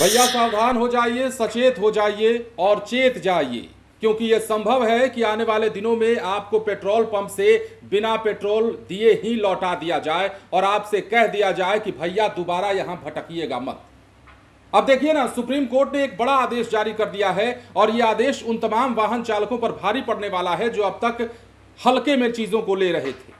भैया सावधान हो जाइए, सचेत हो जाइए और चेत जाइए, क्योंकि यह संभव है कि आने वाले दिनों में आपको पेट्रोल पंप से बिना पेट्रोल दिए ही लौटा दिया जाए और आपसे कह दिया जाए कि भैया दोबारा यहां भटकिएगा मत। अब देखिए ना, सुप्रीम कोर्ट ने एक बड़ा आदेश जारी कर दिया है और यह आदेश उन तमाम वाहन चालकों पर भारी पड़ने वाला है जो अब तक हल्के में चीजों को ले रहे थे।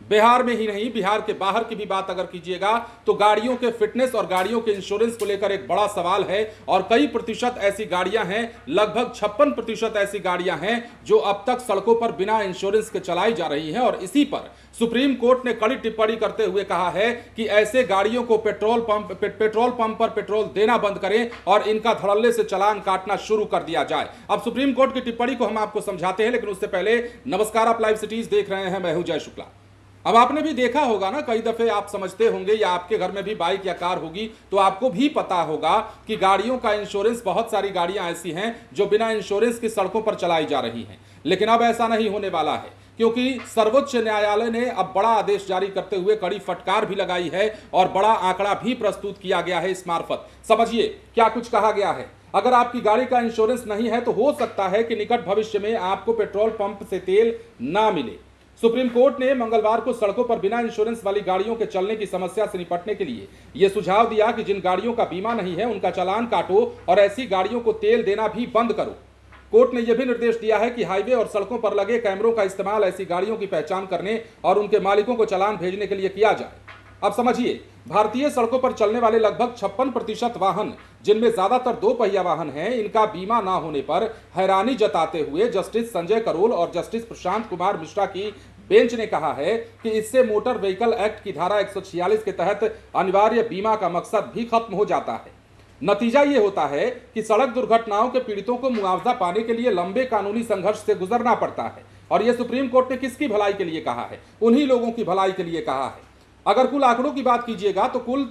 बिहार में ही नहीं, बिहार के बाहर की भी बात अगर कीजिएगा तो गाड़ियों के फिटनेस और गाड़ियों के इंश्योरेंस को लेकर एक बड़ा सवाल है और कई प्रतिशत ऐसी गाड़ियां हैं, लगभग 56% ऐसी गाड़ियां हैं जो अब तक सड़कों पर बिना इंश्योरेंस के चलाई जा रही हैं। और इसी पर सुप्रीम कोर्ट ने कड़ी टिप्पणी करते हुए कहा है कि ऐसे गाड़ियों को पेट्रोल पंप पर पेट्रोल देना बंद करें और इनका धड़ल्ले से चालान काटना शुरू कर दिया जाए। अब सुप्रीम कोर्ट की टिप्पणी को हम आपको समझाते हैं, लेकिन उससे पहले नमस्कार, आप लाइव सिटीज देख रहे हैं, मैं हूं जय शुक्ला। अब आपने भी देखा होगा ना, कई दफे आप समझते होंगे या आपके घर में भी बाइक या कार होगी तो आपको भी पता होगा कि गाड़ियों का इंश्योरेंस, बहुत सारी गाड़ियां ऐसी हैं जो बिना इंश्योरेंस की सड़कों पर चलाई जा रही हैं। लेकिन अब ऐसा नहीं होने वाला है, क्योंकि सर्वोच्च न्यायालय ने अब बड़ा आदेश जारी करते हुए कड़ी फटकार भी लगाई है और बड़ा आंकड़ा भी प्रस्तुत किया गया है इस मार्फत। समझिए क्या कुछ कहा गया है। अगर आपकी गाड़ी का इंश्योरेंस नहीं है तो हो सकता है कि निकट भविष्य में आपको पेट्रोल पंप से तेल ना मिले। सुप्रीम कोर्ट ने मंगलवार को सड़कों पर बिना इंश्योरेंस वाली गाड़ियों के चलने की समस्या से निपटने के लिए यह सुझाव दिया कि जिन गाड़ियों का बीमा नहीं है उनका चालान काटो और ऐसी गाड़ियों को तेल देना भी बंद करो। कोर्ट ने यह भी निर्देश दिया है कि हाईवे और सड़कों पर लगे कैमरों का इस्तेमाल ऐसी गाड़ियों की पहचान करने और उनके मालिकों को चालान भेजने के लिए किया जाए। अब समझिए, भारतीय सड़कों पर चलने वाले लगभग 56% वाहन, जिनमें ज्यादातर दो पहिया वाहन हैं, इनका बीमा ना होने पर हैरानी जताते हुए जस्टिस संजय करोल और जस्टिस प्रशांत कुमार मिश्रा की बेंच ने कहा है कि इससे मोटर व्हीकल एक्ट की धारा 146 के तहत अनिवार्य बीमा का मकसद भी खत्म हो जाता है। नतीजा ये होता है कि सड़क दुर्घटनाओं के पीड़ितों को मुआवजा पाने के लिए लंबे कानूनी संघर्ष से गुजरना पड़ता है। और यह सुप्रीम कोर्ट ने किसकी भलाई के लिए कहा है? उन्हीं लोगों की भलाई के लिए कहा है। अगर कुल आंकड़ों की बात कीजिएगा तो कुल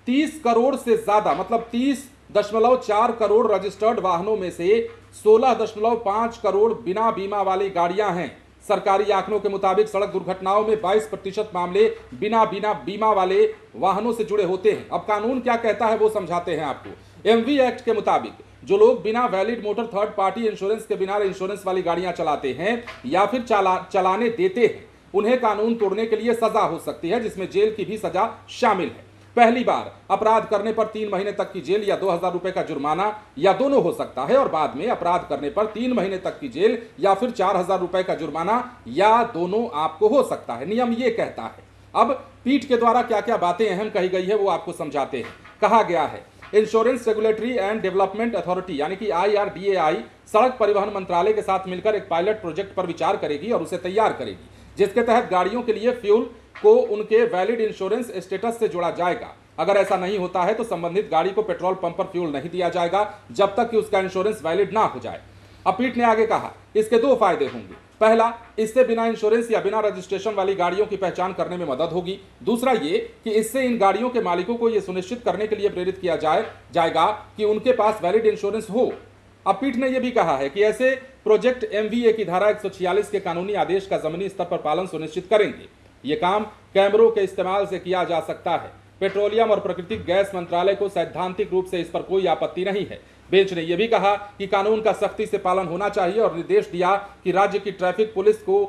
30 करोड़ से ज्यादा, मतलब 30.4 करोड़ रजिस्टर्ड वाहनों में से 16.5 करोड़ बिना बीमा वाली गाड़ियां हैं। सरकारी आंकड़ों के मुताबिक सड़क दुर्घटनाओं में 22% मामले बिना बीमा वाले वाहनों से जुड़े होते हैं। अब कानून क्या कहता है वो समझाते हैं आपको। एमवी एक्ट के मुताबिक जो लोग बिना valid motor third party insurance के बिना इंश्योरेंस वाली गाड़ियां चलाते हैं या फिर चलाने देते हैं, उन्हें कानून तोड़ने के लिए सजा हो सकती है, जिसमें जेल की भी सजा शामिल है। पहली बार अपराध करने पर 3 महीने तक की जेल या 2000 रुपए का जुर्माना या दोनों हो सकता है, और बाद में अपराध करने पर 3 महीने तक की जेल या फिर 4000 रुपए का जुर्माना या दोनों आपको हो सकता है। नियम ये कहता है। अब पीठ के द्वारा क्या क्या बातें अहम कही गई है वो आपको समझाते हैं। कहा गया है, insurance regulatory and development authority यानी कि IRDAI सड़क परिवहन मंत्रालय के साथ मिलकर एक पायलट प्रोजेक्ट पर विचार करेगी और उसे तैयार करेगी, जिसके तहत गाड़ियों के लिए फ्यूल को उनके वैलिड इंश्योरेंस स्टेटस से जोड़ा जाएगा। अगर ऐसा नहीं होता है तो संबंधित गाड़ी को पेट्रोल पंप पर फ्यूल नहीं दिया जाएगा जब तक कि उसका इंश्योरेंस वैलिड ना हो जाए। अब पीठ ने आगे कहा, इसके 2 फायदे होंगे। पहला, इससे बिना इंश्योरेंस या बिना रजिस्ट्रेशन वाली गाड़ियों की पहचान करने में मदद होगी। दूसरा ये कि इससे इन गाड़ियों के मालिकों को यह सुनिश्चित करने के लिए प्रेरित किया जाएगा कि उनके पास वैलिड इंश्योरेंस हो। अब पीठ ने यह भी कहा है कि ऐसे प्रोजेक्ट MVA की धारा 146 के कानूनी आदेश का जमीनी स्तर पर पालन सुनिश्चित करेंगे। ये काम कैमरों के इस्तेमाल से किया जा सकता है। पेट्रोलियम और प्राकृतिक गैस मंत्रालय को सैद्धांतिक रूप से इस पर कोई आपत्ति नहीं है। बेंच ने यह भी कहा कि कानून का सख्ती से पालन होना चाहिए और निर्देश दिया कि राज्य की ट्रैफिक पुलिस को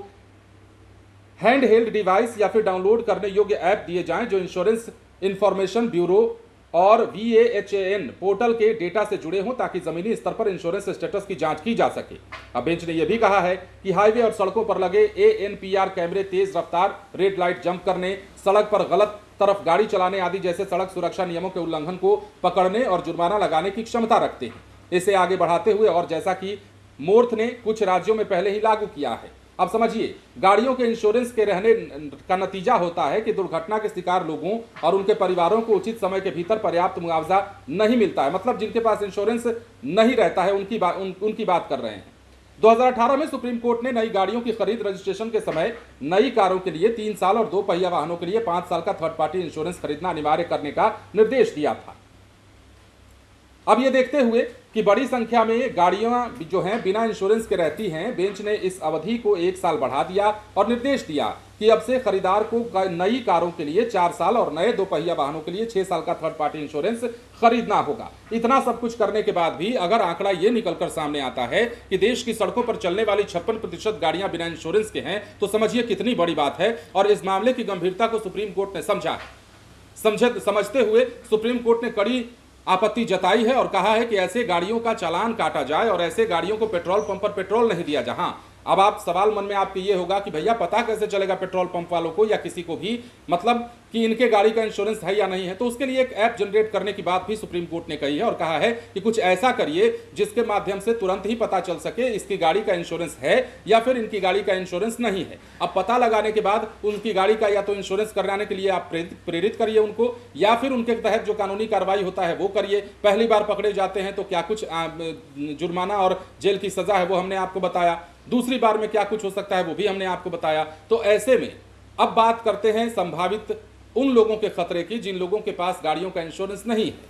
हैंड हेल्ड डिवाइस या फिर डाउनलोड करने योग्य ऐप दिए जाएं जो इंश्योरेंस इंफॉर्मेशन ब्यूरो और VAHAN पोर्टल के डेटा से जुड़े हों, ताकि जमीनी स्तर पर इंश्योरेंस स्टेटस की जांच की जा सके। अब बेंच ने यह भी कहा है कि हाईवे और सड़कों पर लगे ANPR कैमरे तेज रफ्तार, रेड लाइट जंप करने, सड़क पर गलत तरफ गाड़ी चलाने आदि जैसे सड़क सुरक्षा नियमों के उल्लंघन को पकड़ने और जुर्माना लगाने की क्षमता रखते हैं। इसे आगे बढ़ाते हुए, और जैसा कि मोर्थ ने कुछ राज्यों में पहले ही लागू किया है, अब समझिए, गाड़ियों के इंश्योरेंस के रहने का नतीजा होता है कि दुर्घटना के शिकार लोगों और उनके परिवारों को उचित समय के भीतर पर्याप्त मुआवजा नहीं मिलता है। मतलब जिनके पास इंश्योरेंस नहीं रहता है उनकी बात कर रहे हैं। 2018 में सुप्रीम कोर्ट ने नई गाड़ियों की खरीद रजिस्ट्रेशन के समय नई कारों के लिए 3 साल और 2 पहिया वाहनों के लिए 5 साल का थर्ड पार्टी इंश्योरेंस खरीदना अनिवार्य करने का निर्देश दिया था। अब यह देखते हुए कि बड़ी संख्या में गाड़ियां जो हैं बिना इंश्योरेंस के रहती हैं। बेंच ने इस अवधि को 1 साल बढ़ा दिया और निर्देश दिया कि अब से खरीदार को नई कारों के लिए 4 साल और नए दोपहिया वाहनों के लिए 6 साल का थर्ड पार्टी इंश्योरेंस खरीदना होगा। इतना सब कुछ करने के बाद भी अगर आंकड़ा ये निकलकर सामने आता है कि देश की सड़कों पर चलने वाली 56% गाड़ियां बिना इंश्योरेंस के हैं, तो समझिए कितनी बड़ी बात है। और इस मामले की गंभीरता को सुप्रीम कोर्ट ने समझते हुए सुप्रीम कोर्ट ने कड़ी आपत्ति जताई है और कहा है कि ऐसे गाड़ियों का चालान काटा जाए और ऐसे गाड़ियों को पेट्रोल पंप पर पेट्रोल नहीं दिया जाए। अब आप सवाल मन में आपके ये होगा कि भैया पता कैसे चलेगा पेट्रोल पंप वालों को या किसी को भी, मतलब कि इनके गाड़ी का इंश्योरेंस है या नहीं है। तो उसके लिए एक ऐप जनरेट करने की बात भी सुप्रीम कोर्ट ने कही है और कहा है कि कुछ ऐसा करिए जिसके माध्यम से तुरंत ही पता चल सके इसकी गाड़ी का इंश्योरेंस है या फिर इनकी गाड़ी का इंश्योरेंस नहीं है। अब पता लगाने के बाद उनकी गाड़ी का या तो इंश्योरेंस कराने के लिए आप प्रेरित करिए उनको, या फिर उनके तहत जो कानूनी कार्रवाई होता है वो करिए। पहली बार पकड़े जाते हैं तो क्या कुछ जुर्माना और जेल की सजा है वो हमने आपको बताया, दूसरी बार में क्या कुछ हो सकता है वो भी हमने आपको बताया। तो ऐसे में अब बात करते हैं संभावित उन लोगों के खतरे की जिन लोगों के पास गाड़ियों का इंश्योरेंस नहीं है।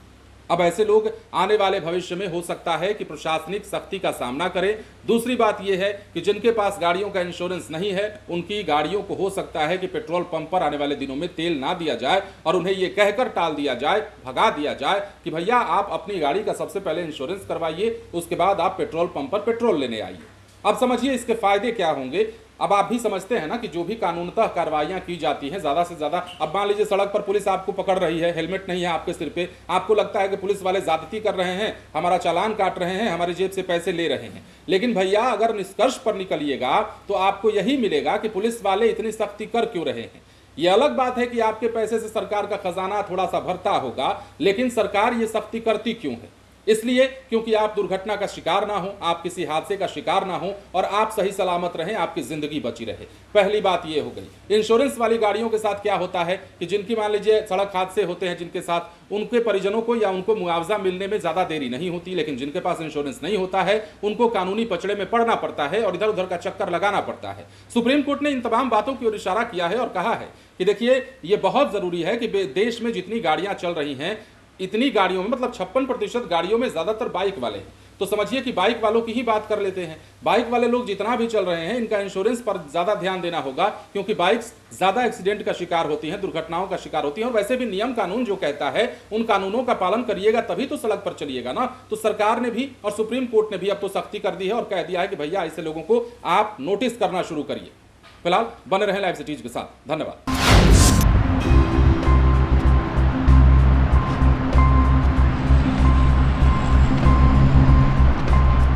अब ऐसे लोग आने वाले भविष्य में हो सकता है कि प्रशासनिक सख्ती का सामना करें। दूसरी बात यह है कि जिनके पास गाड़ियों का इंश्योरेंस नहीं है उनकी गाड़ियों को हो सकता है कि पेट्रोल पंप पर आने वाले दिनों में तेल ना दिया जाए और उन्हें यह कहकर टाल दिया जाए, भगा दिया जाए कि भैया आप अपनी गाड़ी का सबसे पहले इंश्योरेंस करवाइए, उसके बाद आप पेट्रोल पंप पर पेट्रोल लेने आइए। अब समझिए इसके फायदे क्या होंगे। अब आप भी समझते हैं ना कि जो भी कानूनतः कार्रवाइयां की जाती हैं ज़्यादा से ज़्यादा, अब मान लीजिए सड़क पर पुलिस आपको पकड़ रही है, हेलमेट नहीं है आपके सिर पे, आपको लगता है कि पुलिस वाले ज्यादती कर रहे हैं, हमारा चालान काट रहे हैं, हमारी जेब से पैसे ले रहे हैं। लेकिन भैया अगर निष्कर्ष पर निकलिएगा तो आपको यही मिलेगा कि पुलिस वाले इतनी सख्ती कर क्यों रहे हैं। यह अलग बात है कि आपके पैसे से सरकार का खजाना थोड़ा सा भरता होगा, लेकिन सरकार ये सख्ती करती क्यों है? इसलिए क्योंकि आप दुर्घटना का शिकार ना हो, आप किसी हादसे का शिकार ना हो और आप सही सलामत रहें, आपकी जिंदगी बची रहे। पहली बात ये हो गई। इंश्योरेंस वाली गाड़ियों के साथ क्या होता है कि जिनकी मान लीजिए सड़क हादसे होते हैं जिनके साथ, उनके परिजनों को या उनको मुआवजा मिलने में ज्यादा देरी नहीं होती, लेकिन जिनके पास इंश्योरेंस नहीं होता है उनको कानूनी पचड़े में पड़ना पड़ता है और इधर उधर का चक्कर लगाना पड़ता है। सुप्रीम कोर्ट ने इन तमाम बातों की ओर इशारा किया है और कहा है कि देखिए ये बहुत जरूरी है कि देश में जितनी गाड़ियां चल रही हैं इतनी गाड़ियों में, मतलब 56% गाड़ियों में ज्यादातर बाइक वाले हैं। तो समझिए कि बाइक वालों की ही बात कर लेते हैं। बाइक वाले लोग जितना भी चल रहे हैं इनका इंश्योरेंस पर ज्यादा ध्यान देना होगा, क्योंकि बाइक्स ज्यादा एक्सीडेंट का शिकार होती हैं, दुर्घटनाओं का शिकार होती हैं। और वैसे भी नियम कानून जो कहता है उन कानूनों का पालन करिएगा तभी तो सड़क पर चलिएगा ना। तो सरकार ने भी और सुप्रीम कोर्ट ने भी अब तो सख्ती कर दी है और कह दिया है कि भैया ऐसे लोगों को आप नोटिस करना शुरू करिए। फिलहाल बने रहें लाइव सिटीज के साथ। धन्यवाद।